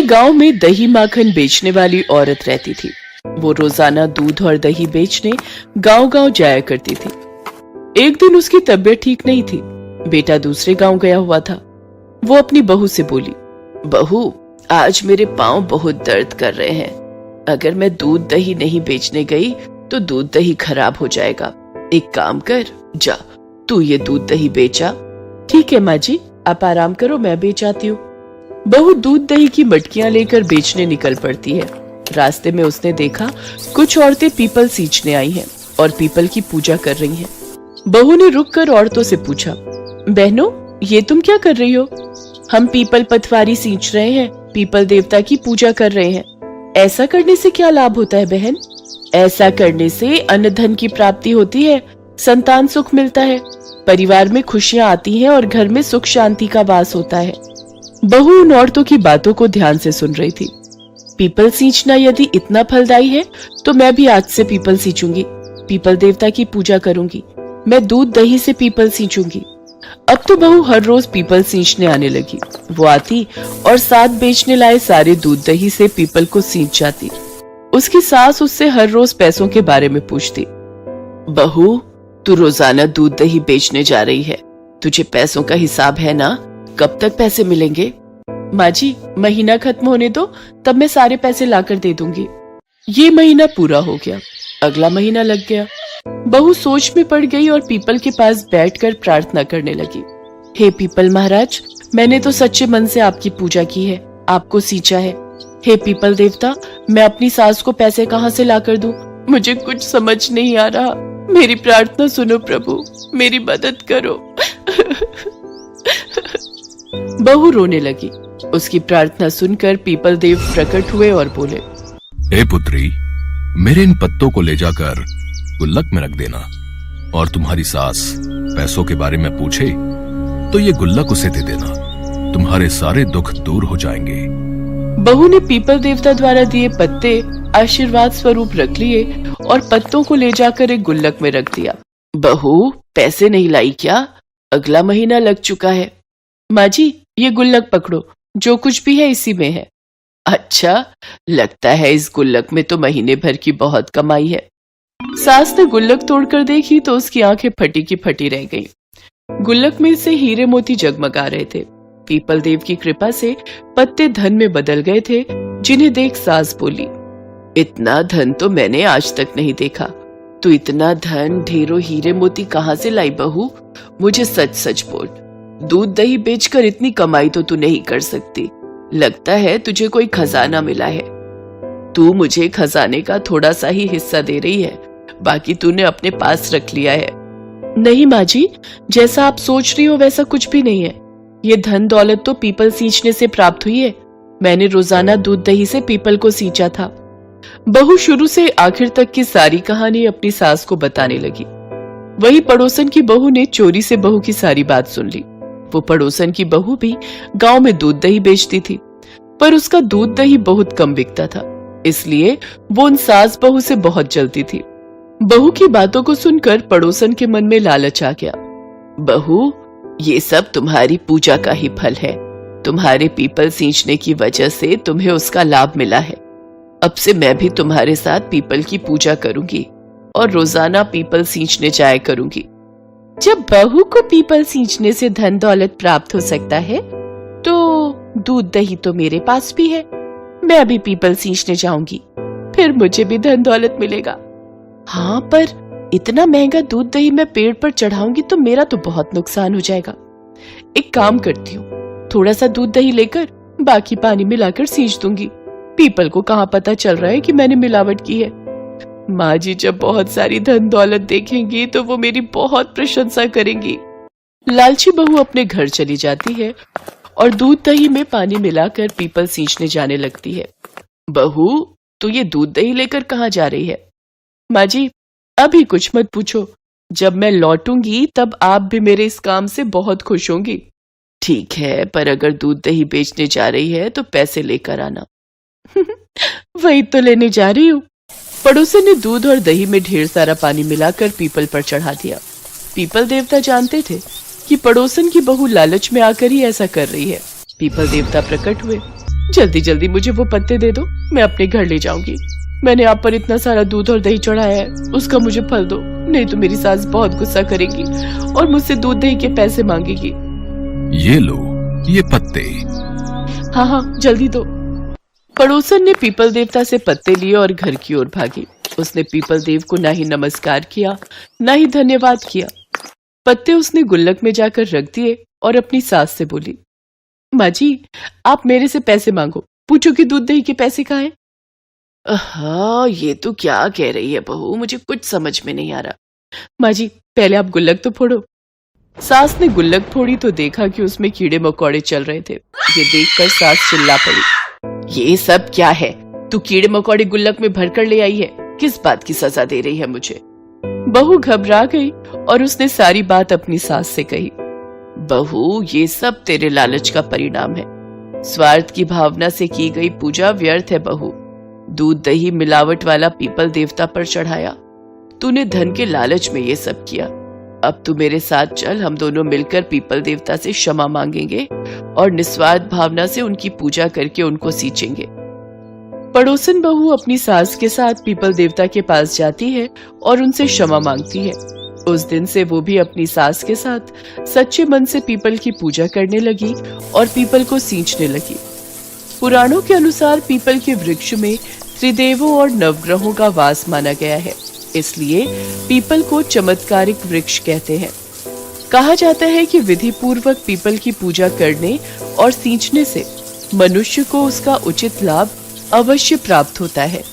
एक गांव में दही माखन बेचने वाली औरत रहती थी। वो रोजाना दूध और दही बेचने गांव-गांव जाया करती थी। एक दिन उसकी तबीयत ठीक नहीं थी। बेटा दूसरे गांव गया हुआ था। वो अपनी बहू से बोली, बहू, आज मेरे पांव बहुत दर्द कर रहे हैं। अगर मैं दूध दही नहीं बेचने गई तो दूध दही खराब हो जाएगा। एक काम कर, जा तू ये दूध दही बेचा। ठीक है माँ जी, आप आराम करो, मैं बेच आती हूँ। बहू दूध दही की मटकियां लेकर बेचने निकल पड़ती है। रास्ते में उसने देखा कुछ औरतें पीपल सींचने आई हैं और पीपल की पूजा कर रही हैं। बहू ने रुककर औरतों से पूछा, बहनों, ये तुम क्या कर रही हो? हम पीपल पथवारी सींच रहे हैं, पीपल देवता की पूजा कर रहे हैं। ऐसा करने से क्या लाभ होता है बहन? ऐसा करने से अन्न धन की प्राप्ति होती है, संतान सुख मिलता है, परिवार में खुशियां आती हैं और घर में सुख शांति का वास होता है। बहू उन औरतों की बातों को ध्यान से सुन रही थी। पीपल सींचना यदि इतना फलदायी है तो मैं भी आज से पीपल सींचूंगी, पीपल देवता की पूजा करूंगी। मैं दूध दही से पीपल सींचूंगी। अब तो बहू हर रोज पीपल सींचने आने लगी। वो आती और साथ बेचने लाए सारे दूध दही से पीपल को सींच जाती। उसकी सास उससे हर रोज पैसों के बारे में पूछती, बहू, तू रोजाना दूध दही बेचने जा रही है, तुझे पैसों का हिसाब है ना? कब तक पैसे मिलेंगे? माँ जी, महीना खत्म होने दो, तब मैं सारे पैसे लाकर दे दूंगी। ये महीना पूरा हो गया, अगला महीना लग गया। बहू सोच में पड़ गई और पीपल के पास बैठकर प्रार्थना करने लगी। हे पीपल महाराज, मैंने तो सच्चे मन से आपकी पूजा की है, आपको सींचा है। हे पीपल देवता, मैं अपनी सास को पैसे कहाँ से लाकर दूं? मुझे कुछ समझ नहीं आ रहा। मेरी प्रार्थना सुनो प्रभु, मेरी मदद करो। बहू रोने लगी। उसकी प्रार्थना सुनकर पीपल देव प्रकट हुए और बोले, हे पुत्री, मेरे इन पत्तों को ले जाकर गुल्लक में रख देना, और तुम्हारी सास पैसों के बारे में पूछे तो ये गुल्लक उसे दे देना, तुम्हारे सारे दुख दूर हो जाएंगे। बहू ने पीपल देवता द्वारा दिए पत्ते आशीर्वाद स्वरूप रख लिए और पत्तों को ले जाकर एक गुल्लक में रख दिया। बहू, पैसे नहीं लाई क्या? अगला महीना लग चुका है। माँ जी, ये गुल्लक पकड़ो, जो कुछ भी है इसी में है। अच्छा, लगता है इस गुल्लक में तो महीने भर की बहुत कमाई है। सास ने गुल्लक तोड़कर देखी तो उसकी आंखें फटी की फटी रह गईं। गुल्लक में से हीरे मोती जगमगा रहे थे। पीपल देव की कृपा से पत्ते धन में बदल गए थे, जिन्हें देख सास बोली, इतना धन तो मैंने आज तक नहीं देखा। तू इतना धन, ढेरों हीरे मोती कहाँ से लाई बहू? मुझे सच सच बोल, दूध दही बेचकर इतनी कमाई तो तू नहीं कर सकती। लगता है तुझे कोई खजाना मिला है। तू मुझे खजाने का थोड़ा सा ही हिस्सा दे रही है, बाकी तूने अपने पास रख लिया है। नहीं माँ जी, जैसा आप सोच रही हो वैसा कुछ भी नहीं है। ये धन दौलत तो पीपल सींचने से प्राप्त हुई है। मैंने रोजाना दूध दही से पीपल को सींचा था। बहू शुरू से आखिर तक की सारी कहानी अपनी सास को बताने लगी। वही पड़ोसन की बहू ने चोरी से बहू की सारी बात सुन ली। वो पड़ोसन की बहू भी गांव में दूध दही बेचती थी, पर उसका दूध दही बहुत कम बिकता था, इसलिए वो उन सास बहू से बहुत जलती थी। बहू की बातों को सुनकर पड़ोसन के मन में लालच आ गया। बहू, ये सब तुम्हारी पूजा का ही फल है। तुम्हारे पीपल सींचने की वजह से तुम्हें उसका लाभ मिला है। अब से मैं भी तुम्हारे साथ पीपल की पूजा करूंगी और रोजाना पीपल सींचने जाया करूंगी। जब बहू को पीपल सींचने से धन दौलत प्राप्त हो सकता है, तो दूध दही तो मेरे पास भी है। मैं भी पीपल सींचने जाऊंगी, फिर मुझे भी धन दौलत मिलेगा। हाँ, पर इतना महंगा दूध दही मैं पेड़ पर चढ़ाऊंगी तो मेरा तो बहुत नुकसान हो जाएगा। एक काम करती हूँ, थोड़ा सा दूध दही लेकर बाकी पानी मिलाकर सींच दूंगी। पीपल को कहाँ पता चल रहा है कि मैंने मिलावट की है। माँ जी जब बहुत सारी धन दौलत देखेंगी तो वो मेरी बहुत प्रशंसा करेंगी। लालची बहू अपने घर चली जाती है और दूध दही में पानी मिलाकर पीपल सींचने जाने लगती है। बहू, तू ये दूध दही लेकर कहाँ जा रही है? माँ जी, अभी कुछ मत पूछो, जब मैं लौटूंगी तब आप भी मेरे इस काम से बहुत खुश होंगी। ठीक है, पर अगर दूध दही बेचने जा रही है तो पैसे लेकर आना। वही तो लेने जा रही हूँ। पड़ोसन ने दूध और दही में ढेर सारा पानी मिलाकर पीपल पर चढ़ा दिया। पीपल देवता जानते थे कि पड़ोसन की बहू लालच में आकर ही ऐसा कर रही है। पीपल देवता प्रकट हुए। जल्दी जल्दी मुझे वो पत्ते दे दो, मैं अपने घर ले जाऊंगी। मैंने आप पर इतना सारा दूध और दही चढ़ाया है, उसका मुझे फल दो, नहीं तो मेरी सास बहुत गुस्सा करेगी और मुझसे दूध दही के पैसे मांगेगी। ये लो ये पत्ते। हाँ हाँ जल्दी दो। पड़ोसन ने पीपल देवता से पत्ते लिए और घर की ओर भागी। उसने पीपल देव को ना ही नमस्कार किया ना ही धन्यवाद किया। पत्ते उसने गुल्लक में जाकर रख दिए और अपनी सास से बोली, माँ जी आप मेरे से पैसे मांगो, पूछो कि दूध दही के पैसे कहाँ हैं। हाँ ये तो क्या कह रही है बहू, मुझे कुछ समझ में नहीं आ रहा। माँ जी पहले आप गुल्लक तो फोड़ो। सास ने गुल्लक फोड़ी तो देखा कि उसमें कीड़े मकोड़े चल रहे थे। ये देखकर सास चिल्ला पड़ी, ये सब क्या है? तू कीड़े मकोड़े गुल्लक में भरकर ले आई है, किस बात की सजा दे रही है मुझे? बहू घबरा गई और उसने सारी बात अपनी सास से कही। बहू ये सब तेरे लालच का परिणाम है। स्वार्थ की भावना से की गई पूजा व्यर्थ है बहू। दूध दही मिलावट वाला पीपल देवता पर चढ़ाया, तूने धन के लालच में ये सब किया। अब तू मेरे साथ चल, हम दोनों मिलकर पीपल देवता से क्षमा मांगेंगे और निस्वार्थ भावना से उनकी पूजा करके उनको सींचेंगे। पड़ोसन बहू अपनी सास के साथ पीपल देवता के पास जाती है और उनसे क्षमा मांगती है। उस दिन से वो भी अपनी सास के साथ सच्चे मन से पीपल की पूजा करने लगी और पीपल को सींचने लगी। पुराणों के अनुसार पीपल के वृक्ष में त्रिदेवों और नवग्रहों का वास माना गया है, इसलिए पीपल को चमत्कारिक वृक्ष कहते हैं। कहा जाता है कि विधि पूर्वक पीपल की पूजा करने और सींचने से मनुष्य को उसका उचित लाभ अवश्य प्राप्त होता है।